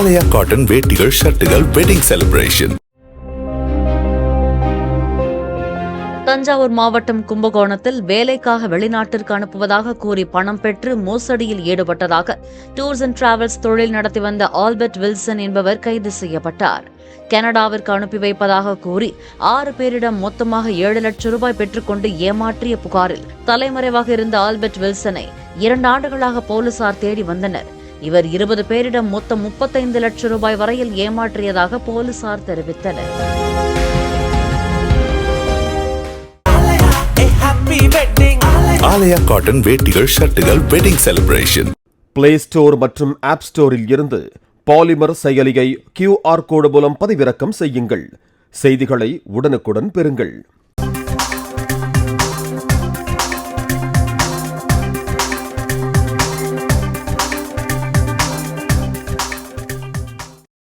ஆலயா cotton வேட்டிகள் ஷர்ட்டுகள் wedding celebration. Thanjavur மாவட்டம் கும்பகோணத்தில் வேலைக்காக வெளிநாட்டிற்கு அனுப்புவதாக கூறி பணம் பெற்று மோசடியில் ஈடுபட்டதாக டூர்ஸ் அண்ட் டிராவல்ஸ் தொழில் நடத்தி வந்த ஆல்பர்ட் வில்சன் என்பவர் கைது செய்யப்பட்டார். கனடாவிற்கு அனுப்பி வைப்பதாக கூறி 6 பேரிடம் மொத்தமாக 7 லட்சம் ரூபாய் பெற்றுக்கொண்டு ஏமாற்றிய புகாரில் தலைமறைவாக இருந்த ஆல்பர்ட் வில்சனை 2 ஆண்டுகளாக போலீசார் தேடி வந்தனர். இவர் 20 பேரிடம் மொத்தம் 35 லட்சம் ரூபாய் வரையில் ஏமாற்றியதாக போலீசார் தெரிவித்தனர். ஆலயா காட்டன் வேட்டிகள் ஷர்ட்டுகள் வெட்டிங் செலிப்ரேஷன். பிளே ஸ்டோர் மற்றும் ஆப் ஸ்டோரில் இருந்து பாலிமர் செயலியை QR கோடு மூலம் பதிவிறக்கம் செய்யுங்கள். செய்திகளை உடனுக்குடன் பெறுங்கள்.